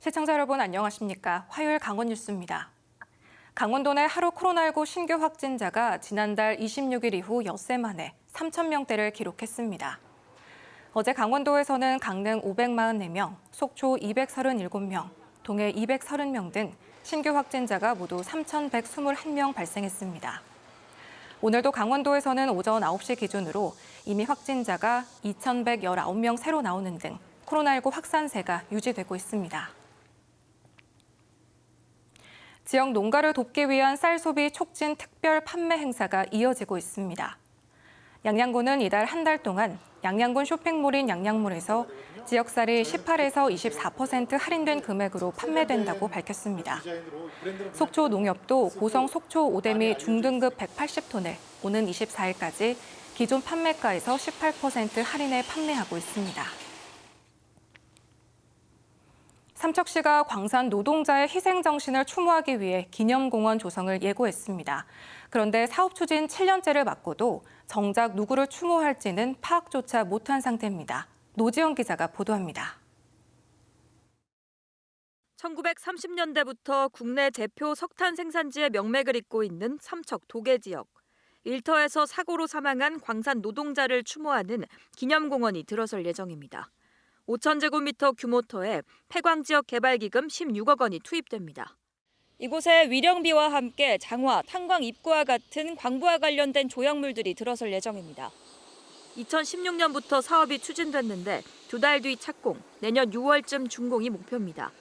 시청자 여러분 안녕하십니까? 화요일 강원 뉴스입니다. 강원도 내 하루 코로나19 신규 확진자가 지난달 26일 이후 엿새 만에 3,000명대를 기록했습니다. 어제 강원도에서는 강릉 544명, 속초 237명, 동해 230명 등 신규 확진자가 모두 3,121명 발생했습니다. 오늘도 강원도에서는 오전 9시 기준으로 이미 확진자가 2,119명 새로 나오는 등 코로나19 확산세가 유지되고 있습니다. 지역 농가를 돕기 위한 쌀 소비 촉진 특별 판매 행사가 이어지고 있습니다. 양양군은 이달 한 달 동안 양양군 쇼핑몰인 양양몰에서 지역 쌀이 18에서 24% 할인된 금액으로 판매된다고 밝혔습니다. 속초 농협도 고성 속초 오대미 중등급 180톤을 오는 24일까지 기존 판매가에서 18% 할인해 판매하고 있습니다. 삼척시가 광산 노동자의 희생 정신을 추모하기 위해 기념공원 조성을 예고했습니다. 그런데 사업 추진 7년째를 맞고도 정작 누구를 추모할지는 파악조차 못한 상태입니다. 노지영 기자가 보도합니다. 1930년대부터 국내 대표 석탄 생산지의 명맥을 잇고 있는 삼척 도계 지역. 일터에서 사고로 사망한 광산 노동자를 추모하는 기념공원이 들어설 예정입니다. 5,000제곱미터 규모터에 폐광지역 개발기금 16억 원이 투입됩니다. 이곳에 위령비와 함께 장화, 탄광 입구와 같은 광부와 관련된 조형물들이 들어설 예정입니다. 2016년부터 사업이 추진됐는데 2달 뒤 착공, 내년 6월쯤 준공이 목표입니다.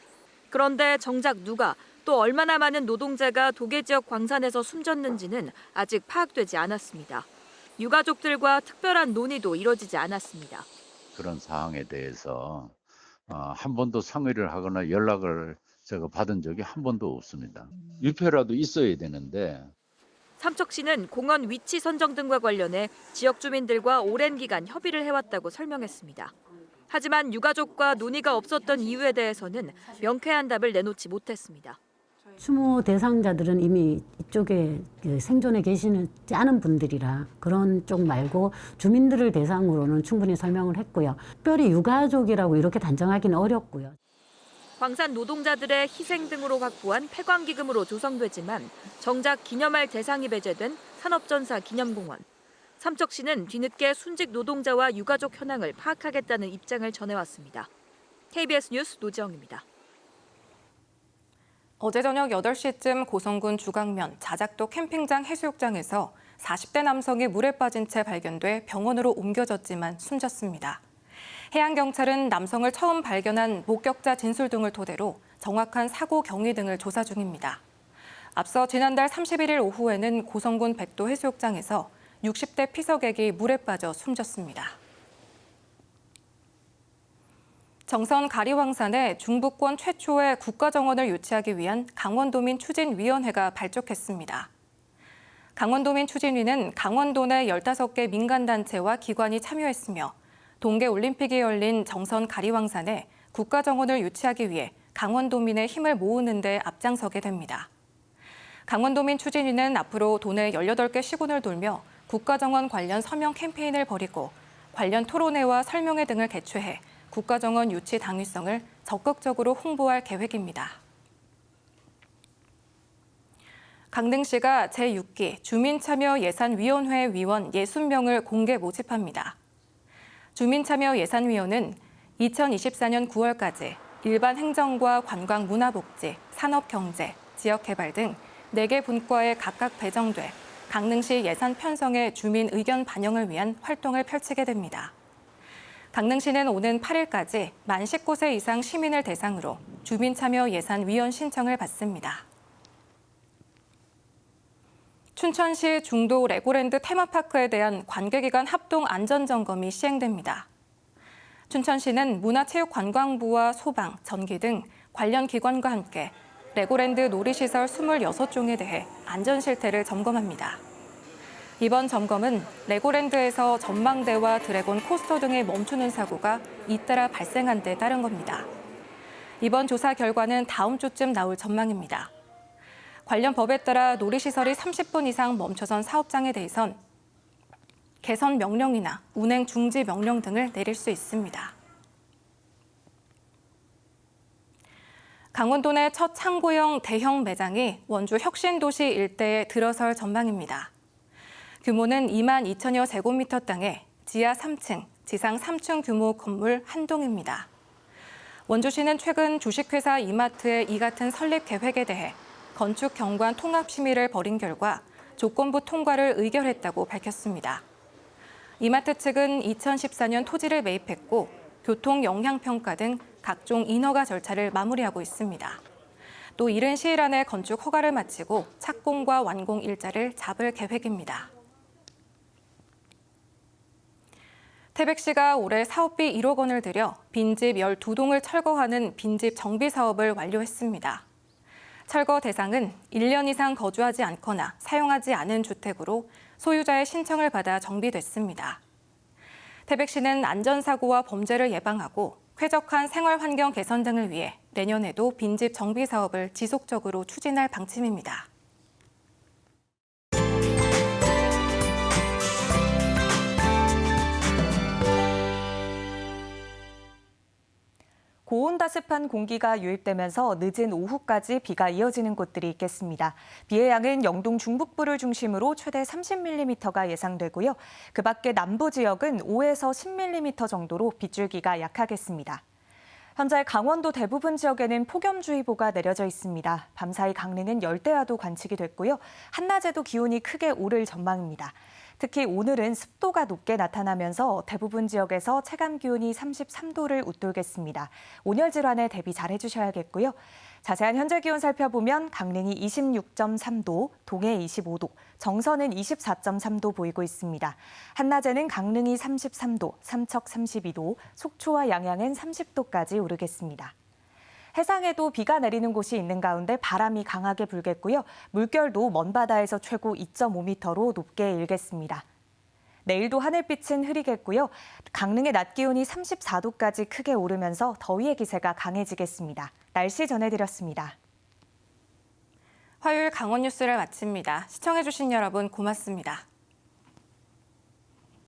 그런데 정작 누가 또 얼마나 많은 노동자가 도계 지역 광산에서 숨졌는지는 아직 파악되지 않았습니다. 유가족들과 특별한 논의도 이뤄지지 않았습니다. 그런 사항에 대해서 한 번도 상의를 하거나 연락을 제가 받은 적이 한 번도 없습니다. 유표라도 있어야 되는데. 삼척시는 공원 위치 선정 등과 관련해 지역 주민들과 오랜 기간 협의를 해왔다고 설명했습니다. 하지만 유가족과 논의가 없었던 이유에 대해서는 명쾌한 답을 내놓지 못했습니다. 추모 대상자들은 이미 이쪽에 생존에 계시지 않은 분들이라 그런 쪽 말고 주민들을 대상으로는 충분히 설명을 했고요. 특별히 유가족이라고 이렇게 단정하기는 어렵고요. 광산 노동자들의 희생 등으로 확보한 폐광기금으로 조성되지만 정작 기념할 대상이 배제된 산업전사 기념공원. 삼척시는 뒤늦게 순직 노동자와 유가족 현황을 파악하겠다는 입장을 전해왔습니다. KBS 뉴스 노지영입니다. 어제 저녁 8시쯤 고성군 주강면 자작도 캠핑장 해수욕장에서 40대 남성이 물에 빠진 채 발견돼 병원으로 옮겨졌지만 숨졌습니다. 해양경찰은 남성을 처음 발견한 목격자 진술 등을 토대로 정확한 사고 경위 등을 조사 중입니다. 앞서 지난달 31일 오후에는 고성군 백도 해수욕장에서 60대 피서객이 물에 빠져 숨졌습니다. 정선 가리왕산에 중부권 최초의 국가정원을 유치하기 위한 강원도민 추진위원회가 발족했습니다. 강원도민 추진위는 강원도 내 15개 민간단체와 기관이 참여했으며 동계올림픽이 열린 정선 가리왕산에 국가정원을 유치하기 위해 강원도민의 힘을 모으는 데 앞장서게 됩니다. 강원도민 추진위는 앞으로 도내 18개 시군을 돌며 국가정원 관련 서명 캠페인을 벌이고 관련 토론회와 설명회 등을 개최해 국가정원 유치 당위성을 적극적으로 홍보할 계획입니다. 강릉시가 제6기 주민참여예산위원회 위원 60명을 공개 모집합니다. 주민참여예산위원은 2024년 9월까지 일반 행정과 관광 문화복지, 산업경제, 지역개발 등 4개 분과에 각각 배정돼 강릉시 예산 편성의 주민 의견 반영을 위한 활동을 펼치게 됩니다. 강릉시는 오는 8일까지 만 19세 이상 시민을 대상으로 주민참여예산위원 신청을 받습니다. 춘천시 중도 레고랜드 테마파크에 대한 관계기관 합동 안전점검이 시행됩니다. 춘천시는 문화체육관광부와 소방, 전기 등 관련 기관과 함께 레고랜드 놀이시설 26종에 대해 안전실태를 점검합니다. 이번 점검은 레고랜드에서 전망대와 드래곤 코스터 등의 멈추는 사고가 잇따라 발생한 데 따른 겁니다. 이번 조사 결과는 다음 주쯤 나올 전망입니다. 관련 법에 따라 놀이시설이 30분 이상 멈춰선 사업장에 대해선 개선 명령이나 운행 중지 명령 등을 내릴 수 있습니다. 강원도 내 첫 창고형 대형 매장이 원주 혁신도시 일대에 들어설 전망입니다. 규모는 2만 2천여 제곱미터 땅에 지하 3층, 지상 3층 규모 건물 한 동입니다. 원주시는 최근 주식회사 이마트의 이 같은 설립 계획에 대해 건축 경관 통합 심의를 벌인 결과 조건부 통과를 의결했다고 밝혔습니다. 이마트 측은 2014년 토지를 매입했고 교통 영향평가 등 각종 인허가 절차를 마무리하고 있습니다. 또 이른 시일 안에 건축 허가를 마치고 착공과 완공 일자를 잡을 계획입니다. 태백시가 올해 사업비 1억 원을 들여 빈집 12동을 철거하는 빈집 정비 사업을 완료했습니다. 철거 대상은 1년 이상 거주하지 않거나 사용하지 않은 주택으로 소유자의 신청을 받아 정비됐습니다. 태백시는 안전사고와 범죄를 예방하고 쾌적한 생활 환경 개선 등을 위해 내년에도 빈집 정비 사업을 지속적으로 추진할 방침입니다. 고온다습한 공기가 유입되면서 늦은 오후까지 비가 이어지는 곳들이 있겠습니다. 비의 양은 영동 중북부를 중심으로 최대 30mm가 예상되고요. 그 밖에 남부 지역은 5에서 10mm 정도로 빗줄기가 약하겠습니다. 현재 강원도 대부분 지역에는 폭염주의보가 내려져 있습니다. 밤사이 강릉은 열대야도 관측이 됐고요. 한낮에도 기온이 크게 오를 전망입니다. 특히 오늘은 습도가 높게 나타나면서 대부분 지역에서 체감 기온이 33도를 웃돌겠습니다. 온열 질환에 대비 잘 해주셔야겠고요. 자세한 현재 기온 살펴보면 강릉이 26.3도, 동해 25도, 정선은 24.3도 보이고 있습니다. 한낮에는 강릉이 33도, 삼척 32도, 속초와 양양은 30도까지 오르겠습니다. 해상에도 비가 내리는 곳이 있는 가운데 바람이 강하게 불겠고요. 물결도 먼바다에서 최고 2.5m로 높게 일겠습니다. 내일도 하늘빛은 흐리겠고요. 강릉의 낮 기온이 34도까지 크게 오르면서 더위의 기세가 강해지겠습니다. 날씨 전해드렸습니다. 화요일 강원 뉴스를 마칩니다. 시청해주신 여러분 고맙습니다.